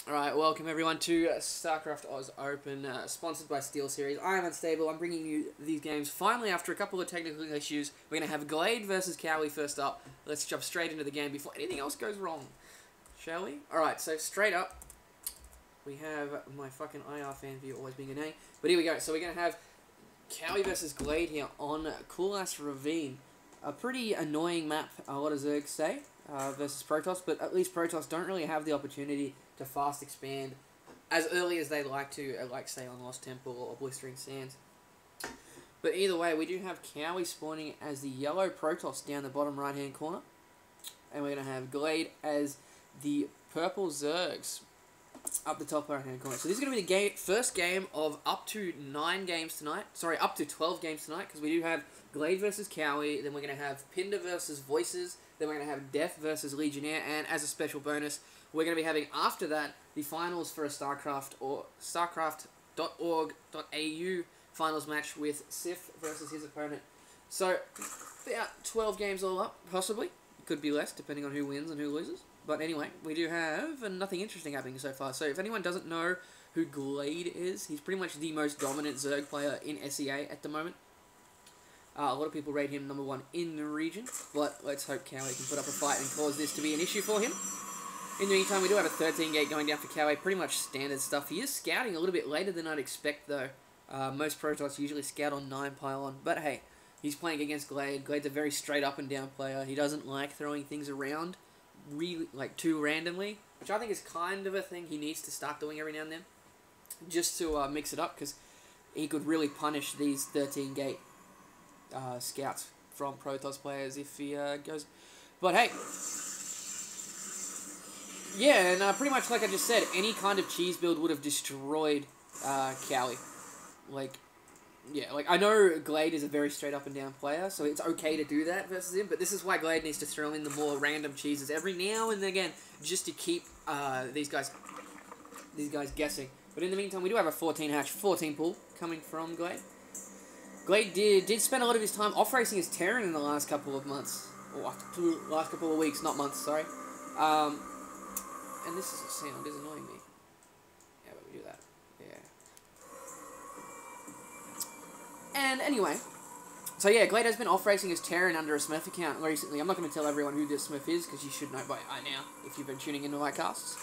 Alright, welcome everyone to StarCraft Oz Open, sponsored by SteelSeries. I am Unstable. I'm bringing you these games finally after a couple of technical issues. We're going to have Glade versus Kowi first up. Let's jump straight into the game before anything else goes wrong. Shall we? Alright, so straight up, we have my fucking IR fan view always being an A. But here we go. So we're going to have Kowi versus Glade here on Cool-Ass Ravine. A pretty annoying map, a lot of Zergs say, versus Protoss, but at least Protoss don't really have the opportunity to fast expand as early as they like to, like say on Lost Temple or Blistering Sands. But either way, we do have Kowi spawning as the yellow Protoss down the bottom right hand corner, and we're going to have Glade as the purple Zergs up the top right hand corner. So this is going to be the first game of up to 9 games tonight. Sorry, up to 12 games tonight, because we do have Glade versus Kowi, then we're going to have Pinder versus Voices, then we're going to have Death versus Legionnaire, and as a special bonus, we're going to be having, after that, the finals for a StarCraft or StarCraft.org.au finals match with Sif versus his opponent. So, about 12 games all up, possibly. Could be less, depending on who wins and who loses. But anyway, we do have nothing interesting happening so far. So if anyone doesn't know who Glade is, he's pretty much the most dominant Zerg player in SEA at the moment. A lot of people rate him #1 in the region, but let's hope Kowi can put up a fight and cause this to be an issue for him. In the meantime, we do have a 13 gate going down for Kowi, pretty much standard stuff. He is scouting a little bit later than I'd expect, though. Most Protoss usually scout on 9 pylon, but hey, he's playing against Glade. Glade's a very straight up and down player. He doesn't like throwing things around really, like, too randomly, which I think is kind of a thing he needs to start doing every now and then, just to mix it up, because he could really punish these 13 gate scouts from Protoss players if he goes. But hey, yeah, and pretty much like I just said, any kind of cheese build would have destroyed Kowi. Like, yeah, like I know Glade is a very straight up and down player, so it's okay to do that versus him, but this is why Glade needs to throw in the more random cheeses every now and again, just to keep these guys guessing. But in the meantime, we do have a 14 hatch, 14 pull coming from Glade. Glade did spend a lot of his time off-racing his Terran in the last couple of months. Or last couple of weeks, not months, sorry. And this sound is annoying me. Yeah, but we do that. Yeah. And anyway, so yeah, Glade has been off-racing his Terran under a Smurf account recently. I'm not going to tell everyone who this Smurf is, because you should know by now, if you've been tuning into my casts.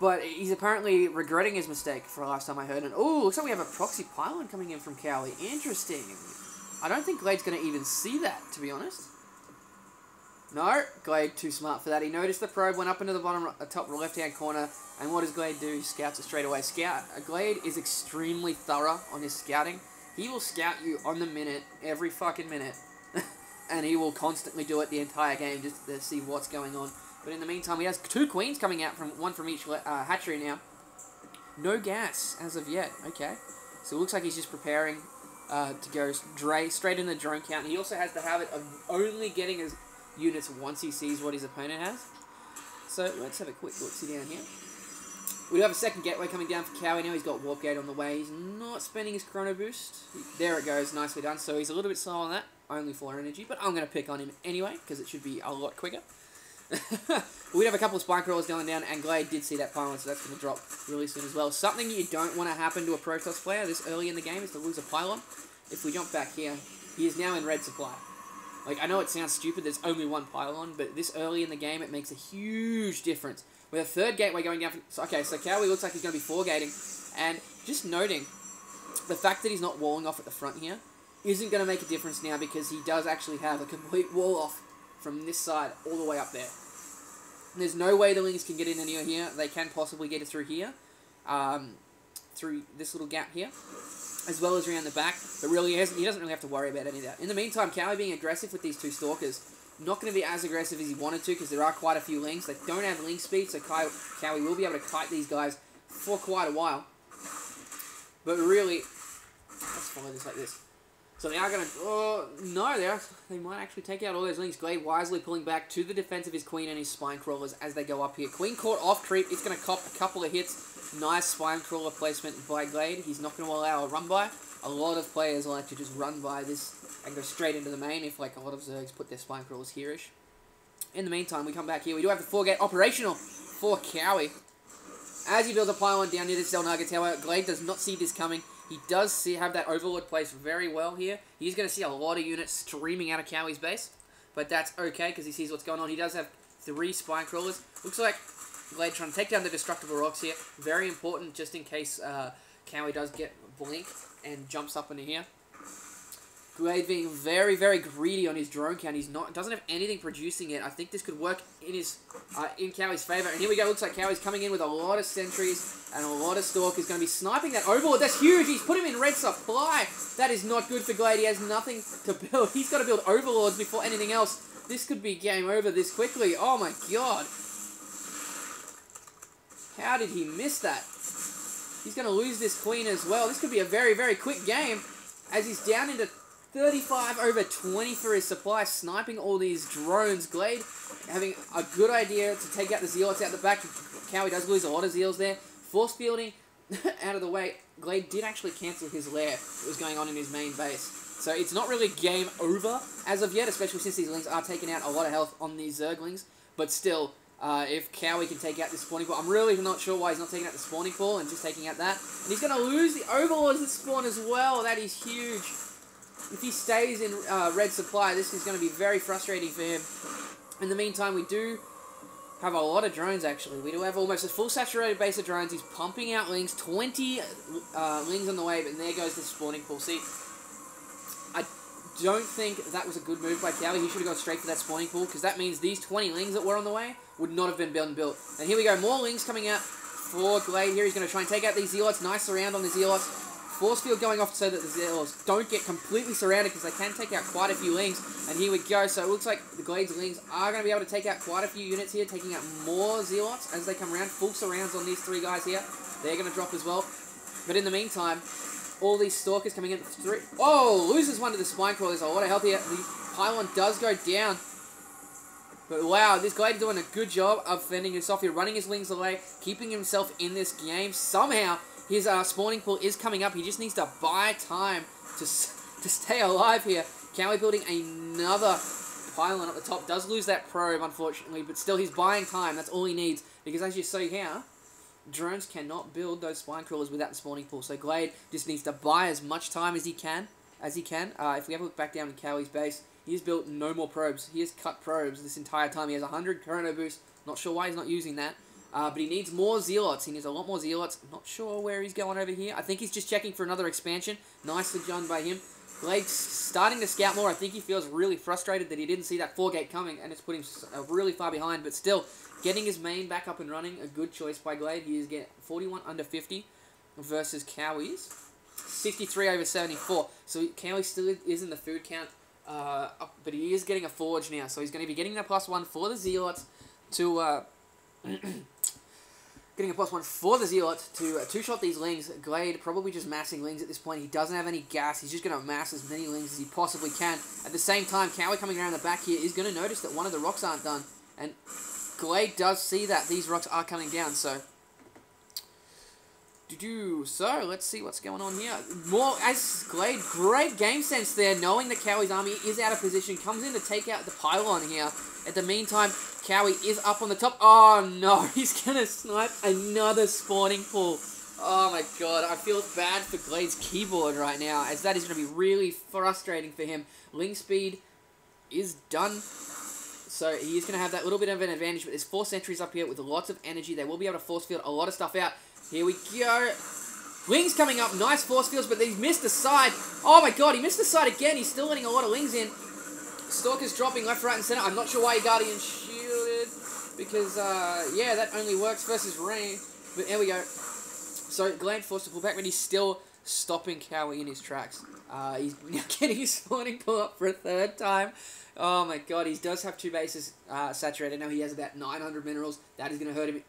But he's apparently regretting his mistake for the last time I heard. And oh, looks like we have a proxy pylon coming in from Kowi. Interesting. I don't think Glade's going to even see that, to be honest. No, Glade too smart for that. He noticed the probe went up into the bottom, top left-hand corner, and what does Glade do? He scouts it straight away. Glade is extremely thorough on his scouting. He will scout you on the minute, every fucking minute, and he will constantly do it the entire game just to see what's going on. But in the meantime, he has 2 queens coming out, from one from each hatchery now. No gas as of yet. Okay, so it looks like he's just preparing to go straight in the drone count. He also has the habit of only getting his units once he sees what his opponent has. So let's have a quick look-see down here. We do have a second gateway coming down for Kowi now. He's got Warp Gate on the way. He's not spending his Chrono Boost. There it goes, nicely done. So he's a little bit slow on that, only 4 energy, but I'm going to pick on him anyway, because it should be a lot quicker. We have a couple of spine crawlers going down, and Glade did see that pylon, so that's going to drop really soon as well. Something you don't want to happen to a Protoss player this early in the game is to lose a pylon. If we jump back here, he is now in red supply. Like, I know it sounds stupid, there's only 1 pylon, but this early in the game, it makes a huge difference. With a 3rd gateway going down, okay, so Kowi looks like he's going to be 4-gating, and just noting, the fact that he's not walling off at the front here isn't going to make a difference now, because he does actually have a complete wall off from this side all the way up there. There's no way the Lings can get in anywhere here. They can possibly get it through here, through this little gap here, as well as around the back. But really, he doesn't really have to worry about any of that. In the meantime, Kowi being aggressive with these 2 Stalkers, not going to be as aggressive as he wanted to, because there are quite a few Lings. They don't have Ling speed, so Kowi will be able to kite these guys for quite a while. But really, let's follow this like this. So they are going to... Oh, no, they might actually take out all those Lings. Glade wisely pulling back to the defense of his Queen and his Spine Crawlers as they go up here. Queen caught off creep. It's going to cop a couple of hits. Nice Spine Crawler placement by Glade. He's not going to allow a run by. A lot of players like to just run by this and go straight into the main if, like, a lot of Zergs put their Spine Crawlers here-ish. In the meantime, we come back here. We do have the 4-gate operational for Kowi. As he builds a pylon down near the Zelnaga Tower, Glade does not see this coming. He does have that Overlord placed very well here. He's going to see a lot of units streaming out of Kowi's base. But that's okay, because he sees what's going on. He does have 3 Spine Crawlers. Looks like Glade trying to take down the Destructible Rocks here. Very important, just in case Kowi does get Blink and jumps up into here. Glade being very, very greedy on his drone count. He's doesn't have anything producing it. I think this could work in Kowi's favor. And here we go. Looks like Kowi's coming in with a lot of sentries and a lot of Stalkers. Going to be sniping that Overlord. That's huge. He's put him in red supply. That is not good for Glade. He has nothing to build. He's got to build Overlords before anything else. This could be game over this quickly. Oh my god. How did he miss that? He's going to lose this Queen as well. This could be a very, very quick game as he's down into 35 over 20 for his supply, sniping all these drones. Glade having a good idea to take out the Zealots out the back. Kowi does lose a lot of Zeals there. Force fielding out of the way. Glade did actually cancel his lair that was going on in his main base. So it's not really game over as of yet, especially since these Lings are taking out a lot of health on these Zerglings. But still, if Kowi can take out this spawning pool, I'm really not sure why he's not taking out the spawning pool and just taking out that. And he's going to lose the Overlords that spawn as well. That is huge. If he stays in red supply, this is going to be very frustrating for him. In the meantime, we do have a lot of drones, actually. We do have almost a full saturated base of drones. He's pumping out Lings. 20 Lings on the way, but there goes the spawning pool. See, I don't think that was a good move by Kowi. He should have gone straight for that spawning pool, because that means these 20 Lings that were on the way would not have been built. And here we go. More Lings coming out for Glade here. He's going to try and take out these Zealots. Nice surround on the Zealots. Force field going off so that the Zealots don't get completely surrounded, because they can take out quite a few Lings. And here we go. So it looks like the Glade's Lings are going to be able to take out quite a few units here, taking out more Zealots as they come around. Full surrounds on these 3 guys here. They're going to drop as well. But in the meantime, all these Stalkers coming in. Oh, loses one to the Spine Crawler. There's a lot of health here. The pylon does go down. But wow, this Glade doing a good job of fending himself here, running his Lings away, keeping himself in this game. Somehow, his spawning pool is coming up. He just needs to buy time to stay alive here. Kowi building another pylon at the top. Does lose that probe, unfortunately, but still he's buying time. That's all he needs, because as you see here, drones cannot build those spine crawlers without the spawning pool. So Glade just needs to buy as much time as he can. If we have a look back down in Kowi's base, he has built no more probes. He has cut probes this entire time. He has 100 chrono boost. Not sure why he's not using that. But he needs more Zealots. He needs a lot more Zealots. I'm not sure where he's going over here. I think he's just checking for another expansion. Nicely done by him. Glade's starting to scout more. I think he feels really frustrated that he didn't see that 4-gate coming, and it's put him really far behind. But still, getting his main back up and running, a good choice by Glade. He is getting 41 under 50 versus Kowi's 63 over 74. So Kowi still is in the food count, but he is getting a Forge now. So he's going to be getting that +1 for the Zealots to... Getting a +1 for the Zealots to two-shot these Lings. Glade probably just massing Lings at this point. He doesn't have any gas. He's just going to mass as many Lings as he possibly can. At the same time, Kowi coming around the back here is going to notice that one of the rocks aren't done. And Glade does see that these rocks are coming down, so... So, let's see what's going on here. More, as Glade, great game sense there, knowing that Kowi's army is out of position, comes in to take out the pylon here. At the meantime, Kowi is up on the top. Oh no, he's going to snipe another spawning pool. Oh my god, I feel bad for Glade's keyboard right now, as that is going to be really frustrating for him. Ling speed is done, so he is going to have that little bit of an advantage, but there's 4 sentries up here with lots of energy. They will be able to force field a lot of stuff out. Here we go. Lings coming up. Nice force fields, but he's missed the side. Oh my god, he missed the side again. He's still letting a lot of Lings in. Stalker's dropping left, right, and center. I'm not sure why he Guardian shielded, because, yeah, that only works versus rain. But there we go. So, Glade forced to pull back, but he's still stopping Kowi in his tracks. He's now getting his spawning pull up for a 3rd time. Oh my god, he does have 2 bases saturated. Now he has about 900 minerals. That is going to hurt him.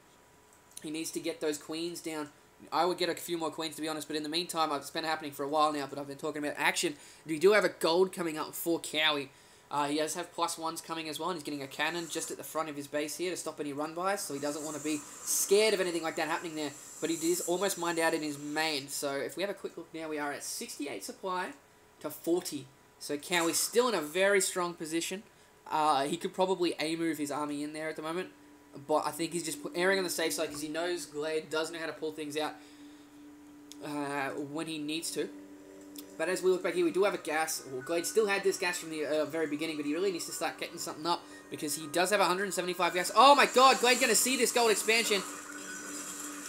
He needs to get those queens down. I would get a few more queens, to be honest, but in the meantime, it's been happening for a while now, but I've been talking about action. We do have a gold coming up for Kowi. He does have +1s coming as well, and he's getting a cannon just at the front of his base here to stop any run-bys, so he doesn't want to be scared of anything like that happening there. But he is almost mined out in his main, so if we have a quick look now, we are at 68 supply to 40. So Kowi's still in a very strong position. He could probably A-move his army in there at the moment. But I think he's just erring on the safe side because he knows Glade does know how to pull things out when he needs to. But as we look back here, we do have a gas. Well, Glade still had this gas from the very beginning, but he really needs to start getting something up because he does have 175 gas. Oh my god, Glade going to see this gold expansion.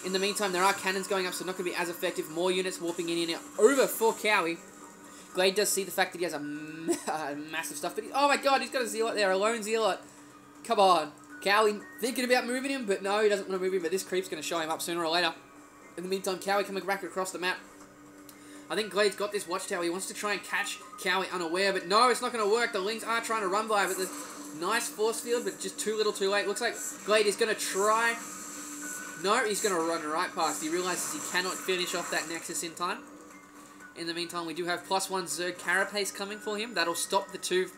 In the meantime, there are cannons going up, so not going to be as effective. More units warping in here over for Kowi. Glade does see the fact that he has a massive stuff, but oh my god, he's got a Zealot there, a lone Zealot. Come on. Kowi thinking about moving him, but no, he doesn't want to move him, but this creep's going to show him up sooner or later. In the meantime, Kowi coming back across the map. I think Glade's got this watchtower. He wants to try and catch Kowi unaware, but no, it's not going to work. The Lings are trying to run by with this nice force field, but just too little too late. Looks like Glade is going to try. No, he's going to run right past. He realizes he cannot finish off that Nexus in time. In the meantime, we do have +1 Zerg Carapace coming for him. That'll stop the two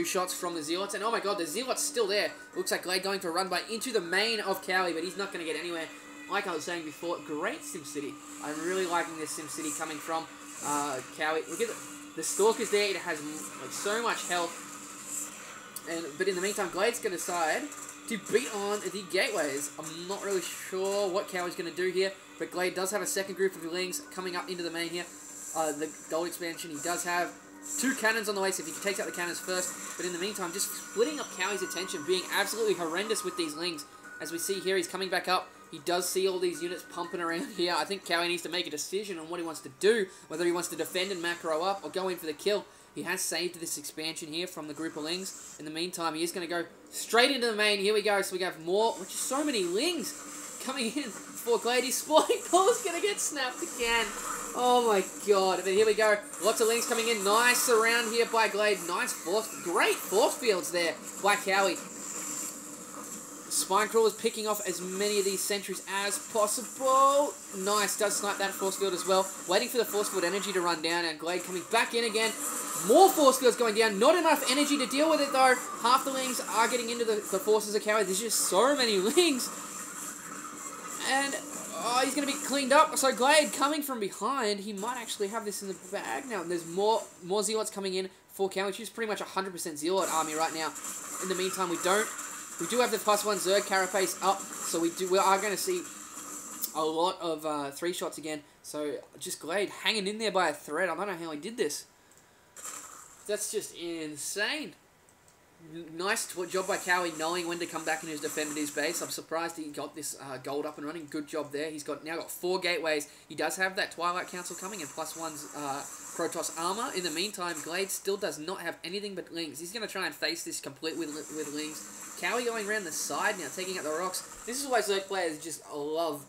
shots from the Zealots. And oh my god, the Zealot's still there. Looks like Glade going to run by into the main of Kowi, but he's not going to get anywhere. Like I was saying before, great SimCity. I'm really liking this SimCity coming from Kowi. Look at the Stalker's there. It has like so much health. But in the meantime, Glade's going to decide to beat on the gateways. I'm not really sure what Kowi's going to do here, but Glade does have a second group of Lings coming up into the main here. The gold expansion, he does have 2 cannons on the way, so if he takes out the cannons first. But in the meantime, just splitting up Kowi's attention, being absolutely horrendous with these Lings. As we see here, he's coming back up. He does see all these units pumping around here. I think Kowi needs to make a decision on what he wants to do, whether he wants to defend and macro up or go in for the kill. He has saved this expansion here from the group of Lings. In the meantime, he is going to go straight into the main. Here we go. So we have more, which is so many Lings coming in for Glade. His spawning pool is going to get snapped again. Oh my god. But here we go. Lots of Lings coming in. Nice around here by Glade. Nice great force fields there by Kowi. Spinecrawler's picking off as many of these sentries as possible. Nice, does snipe that force field as well. Waiting for the force field energy to run down, and Glade coming back in again. More force fields going down. Not enough energy to deal with it though. Half the Lings are getting into the forces of Kowi. There's just so many Lings. And oh, he's going to be cleaned up. So Glade coming from behind. He might actually have this in the bag now. And there's more Zealots coming in for Kowi, which is pretty much 100% Zealot army right now. In the meantime, we do have the +1 Zerg Carapace up, so we are going to see a lot of 3 shots again. So just Glade hanging in there by a thread. I don't know how he did this. That's just insane. Nice job by Kowi knowing when to come back and defend his base. I'm surprised he got this gold up and running. Good job there. He's now got 4 gateways. He does have that Twilight Council coming and +1's Protoss armor. In the meantime, Glade still does not have anything but Lings. He's going to try and face this complete with Lings. Kowi going around the side now, taking out the rocks. This is why Zerg players just love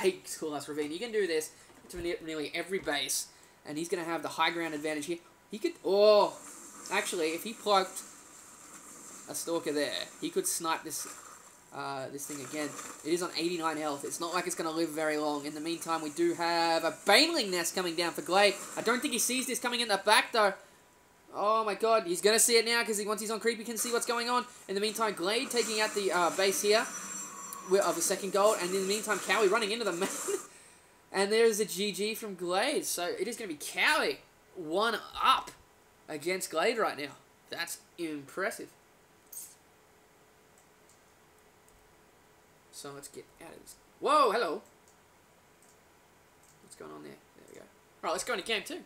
hate Coolhouse Ravine. You can do this to nearly every base, and he's going to have the high ground advantage here. He could, actually, if he plugged a Stalker there, he could snipe this thing again. It is on 89 health. It's not like it's going to live very long. In the meantime, we do have a Baneling nest coming down for Glade. I don't think he sees this coming in the back, though. Oh my god, he's going to see it now because once he's on creep, he can see what's going on. In the meantime, Glade taking out the base here of the second gold. And in the meantime, Kowi running into the main. And there's a GG from Glade. So it is going to be Kowi 1 up against Glade right now. That's impressive. So let's get out of this. Whoa, hello. What's going on there? There we go. Alright, let's go into game 2.